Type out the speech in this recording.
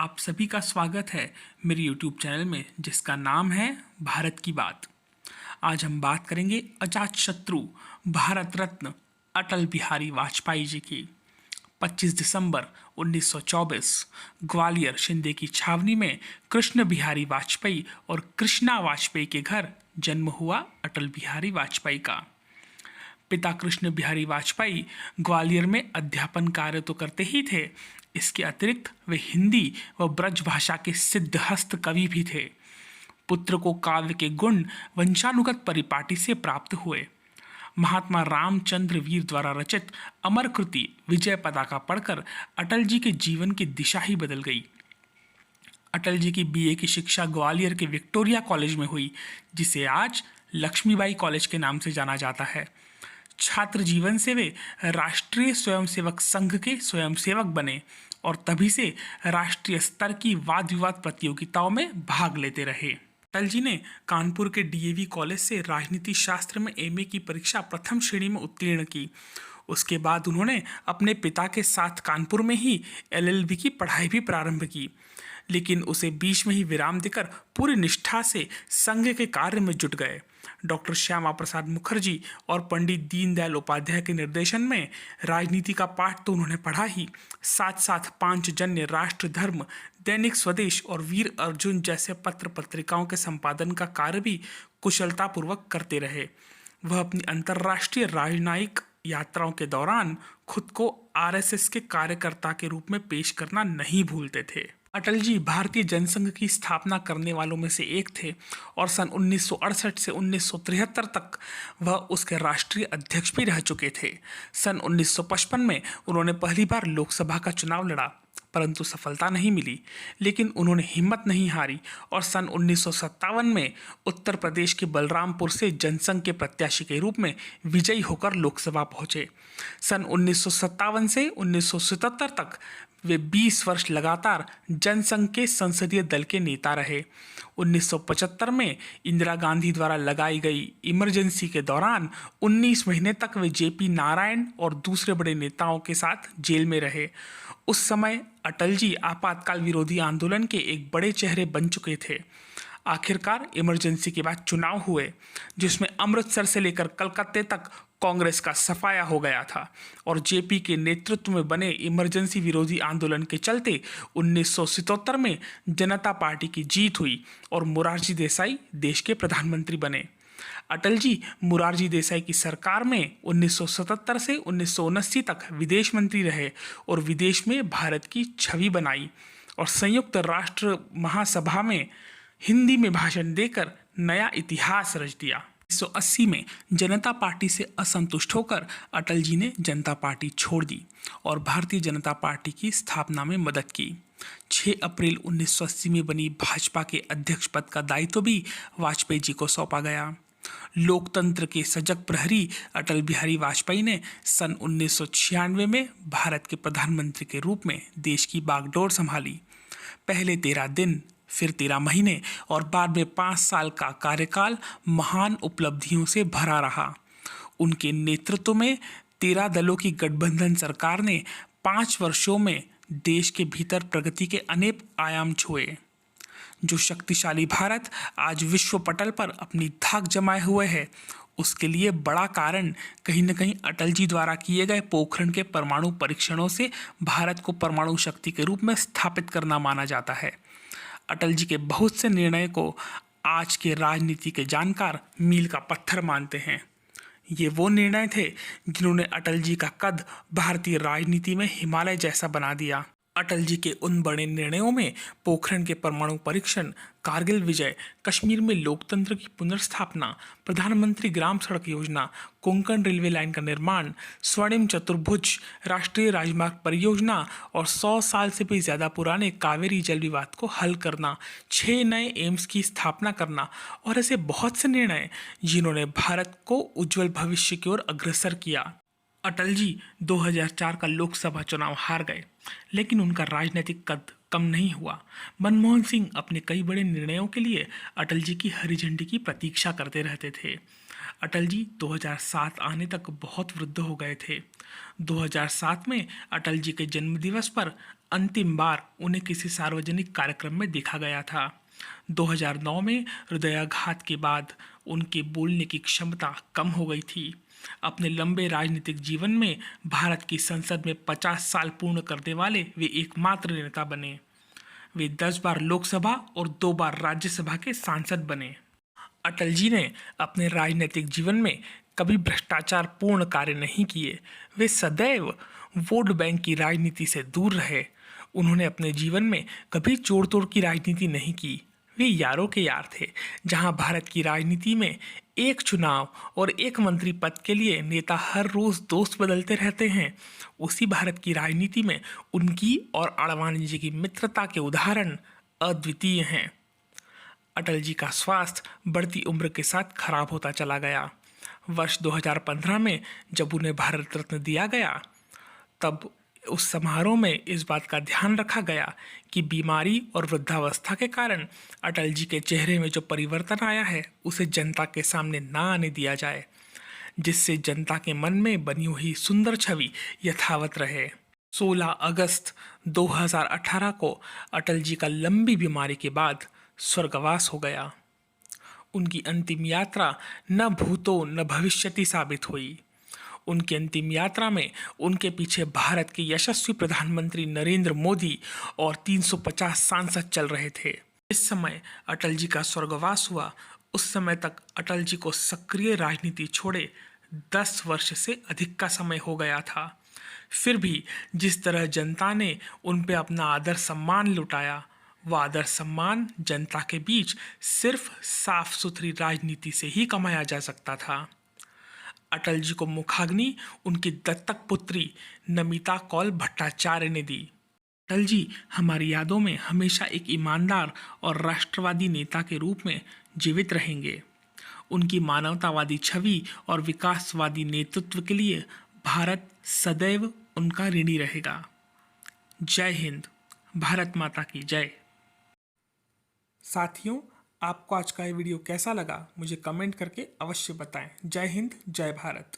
आप सभी का स्वागत है मेरे YouTube चैनल में जिसका नाम है भारत की बात। आज हम बात करेंगे अजातशत्रु भारत रत्न अटल बिहारी वाजपेयी जी की। 25 दिसंबर 1924 ग्वालियर शिंदे की छावनी में कृष्ण बिहारी वाजपेयी और कृष्णा वाजपेयी के घर जन्म हुआ अटल बिहारी वाजपेयी का। पिता कृष्ण बिहारी वाजपेयी ग्वालियर में अध्यापन कार्य तो करते ही थे, इसके अतिरिक्त वे हिंदी व ब्रज भाषा के सिद्धहस्त कवि भी थे। पुत्र को काव्य के गुण वंशानुगत परिपाटी से प्राप्त हुए। महात्मा रामचंद्र वीर द्वारा रचित अमर कृति विजय पताका पढ़कर अटल जी के जीवन की दिशा ही बदल गई। अटल जी की बीए की शिक्षा ग्वालियर के विक्टोरिया कॉलेज में हुई, जिसे आज लक्ष्मीबाई कॉलेज के नाम से जाना जाता है। छात्र जीवन से वे राष्ट्रीय स्वयंसेवक संघ के स्वयंसेवक बने और तभी से राष्ट्रीय स्तर की वाद विवाद प्रतियोगिताओं में भाग लेते रहे। अटल जी ने कानपुर के डीएवी कॉलेज से राजनीति शास्त्र में एमए की परीक्षा प्रथम श्रेणी में उत्तीर्ण की। उसके बाद उन्होंने अपने पिता के साथ कानपुर में ही एलएलबी की पढ़ाई भी प्रारंभ की, लेकिन उसे बीच में ही विराम देकर पूरी निष्ठा से संघ के कार्य में जुट गए। डॉक्टर श्यामा प्रसाद मुखर्जी और पंडित दीनदयाल उपाध्याय के निर्देशन में राजनीति का पाठ तो उन्होंने पढ़ा ही, साथ साथ पांचजन्य, राष्ट्र धर्म, दैनिक स्वदेश और वीर अर्जुन जैसे पत्र पत्रिकाओं के संपादन का कार्य भी कुशलतापूर्वक करते रहे। वह अपनी अंतर्राष्ट्रीय राजनयिक यात्राओं के दौरान खुद को आरएसएस के कार्यकर्ता के रूप में पेश करना नहीं भूलते थे। अटल जी भारतीय जनसंघ की स्थापना करने वालों में से एक थे और सन 1968 से 1973 तक वह उसके राष्ट्रीय अध्यक्ष भी रह चुके थे। सन 1955 में उन्होंने पहली बार लोकसभा का चुनाव लड़ा, परंतु सफलता नहीं मिली, लेकिन उन्होंने हिम्मत नहीं हारी और सन 1957 में उत्तर प्रदेश के बलरामपुर से जनसंघ के प्रत्याशी के रूप में विजयी होकर लोकसभा पहुंचे। सन 1957 से 1977 तक वे 20 वर्ष लगातार जनसंघ के संसदीय दल के नेता रहे। 1975 में इंदिरा गांधी द्वारा लगाई गई इमरजेंसी के दौरान 19 महीने तक वे जेपी नारायण और दूसरे बड़े नेताओं के साथ जेल में रहे। उस समय अटल जी आपातकाल विरोधी आंदोलन के एक बड़े चेहरे बन चुके थे। आखिरकार इमरजेंसी के बाद चुनाव हुए, जिसमें अमृतसर से लेकर कलकत्ते तक कांग्रेस का सफाया हो गया था और जेपी के नेतृत्व में बने इमरजेंसी विरोधी आंदोलन के चलते 1977 में जनता पार्टी की जीत हुई और मोरारजी देसाई देश के प्रधानमंत्री बने। अटल जी मोरारजी देसाई की सरकार में 1977 से 1979 तक विदेश मंत्री रहे और विदेश में भारत की छवि बनाई और संयुक्त राष्ट्र महासभा में हिंदी में भाषण देकर नया इतिहास रच दिया। 1980 में जनता पार्टी से असंतुष्ट होकर अटल जी ने जनता पार्टी छोड़ दी और भारतीय जनता पार्टी की स्थापना में मदद की। 6 अप्रैल 1980 में बनी भाजपा के अध्यक्ष पद का दायित्व भी वाजपेयी जी को सौंपा गया। लोकतंत्र के सजग प्रहरी अटल बिहारी वाजपेयी ने सन 1996 में भारत के प्रधानमंत्री के रूप में देश की बागडोर संभाली। पहले 13 दिन, फिर 13 महीने और बाद में 5 साल का कार्यकाल महान उपलब्धियों से भरा रहा। उनके नेतृत्व में 13 दलों की गठबंधन सरकार ने 5 वर्षों में देश के भीतर प्रगति के अनेक आयाम छुए। जो शक्तिशाली भारत आज विश्व पटल पर अपनी धाक जमाए हुए है, उसके लिए बड़ा कारण कहीं न कहीं अटल जी द्वारा किए गए पोखरण के परमाणु परीक्षणों से भारत को परमाणु शक्ति के रूप में स्थापित करना माना जाता है। अटल जी के बहुत से निर्णय को आज के राजनीति के जानकार मील का पत्थर मानते हैं। ये वो निर्णय थे जिन्होंने अटल जी का कद भारतीय राजनीति में हिमालय जैसा बना दिया। अटल जी के उन बड़े निर्णयों में पोखरण के परमाणु परीक्षण, कारगिल विजय, कश्मीर में लोकतंत्र की पुनर्स्थापना, प्रधानमंत्री ग्राम सड़क योजना, कोंकण रेलवे लाइन का निर्माण, स्वर्णिम चतुर्भुज, राष्ट्रीय राजमार्ग परियोजना और 100 साल से भी ज़्यादा पुराने कावेरी जल विवाद को हल करना, 6 नए एम्स की स्थापना करना और ऐसे बहुत से निर्णय जिन्होंने भारत को उज्जवल भविष्य की ओर अग्रसर किया। अटल जी 2004 का लोकसभा चुनाव हार गए, लेकिन उनका राजनीतिक कद कम नहीं हुआ। मनमोहन सिंह अपने कई बड़े निर्णयों के लिए अटल जी की हरी झंडी की प्रतीक्षा करते रहते थे। अटल जी 2007 आने तक बहुत वृद्ध हो गए थे। 2007 में अटल जी के जन्मदिवस पर अंतिम बार उन्हें किसी सार्वजनिक कार्यक्रम में देखा गया था। 2009 में हृदयाघात के बाद उनके बोलने की क्षमता कम हो गई थी। अपने लंबे राजनीतिक जीवन में भारत की संसद में 50 साल पूर्ण करने वाले वे एकमात्र नेता बने। वे 10 बार लोकसभा और 2 बार राज्यसभा के सांसद बने। अटल जी ने अपने राजनीतिक जीवन में कभी भ्रष्टाचार पूर्ण कार्य नहीं किए। वे सदैव वोट बैंक की राजनीति से दूर रहे। उन्होंने अपने जीवन में कभी जोड़ तोड़ की राजनीति नहीं की। वे यारों के यार थे। जहां भारत की राजनीति में एक चुनाव और एक मंत्री पद के लिए नेता हर रोज दोस्त बदलते रहते हैं, उसी भारत की राजनीति में उनकी और आडवाणी जी की मित्रता के उदाहरण अद्वितीय हैं। अटल जी का स्वास्थ्य बढ़ती उम्र के साथ खराब होता चला गया। वर्ष 2015 में जब उन्हें भारत रत्न दिया गया, तब उस समारोह में इस बात का ध्यान रखा गया कि बीमारी और वृद्धावस्था के कारण अटल जी के चेहरे में जो परिवर्तन आया है उसे जनता के सामने ना आने दिया जाए, जिससे जनता के मन में बनी हुई सुंदर छवि यथावत रहे। 16 अगस्त 2018 को अटल जी का लंबी बीमारी के बाद स्वर्गवास हो गया। उनकी अंतिम यात्रा न भूतो न भविष्यति साबित हुई। उनकी अंतिम यात्रा में उनके पीछे भारत के यशस्वी प्रधानमंत्री नरेंद्र मोदी और 350 सांसद चल रहे थे। इस समय अटल जी का स्वर्गवास हुआ, उस समय तक अटल जी को सक्रिय राजनीति छोड़े 10 वर्ष से अधिक का समय हो गया था। फिर भी जिस तरह जनता ने उन पे अपना आदर सम्मान लुटाया, वह आदर सम्मान जनता के बीच सिर्फ साफ सुथरी राजनीति से ही कमाया जा सकता था। अटल जी को मुखाग्नि उनकी दत्तक पुत्री नमिता कौल भट्टाचार्य ने दी। अटल जी हमारी यादों में हमेशा एक ईमानदार और राष्ट्रवादी नेता के रूप में जीवित रहेंगे। उनकी मानवतावादी छवि और विकासवादी नेतृत्व के लिए भारत सदैव उनका ऋणी रहेगा। जय हिंद, भारत माता की जय। साथियों, आपको आज का ये वीडियो कैसा लगा मुझे कमेंट करके अवश्य बताएं। जय हिंद, जय भारत।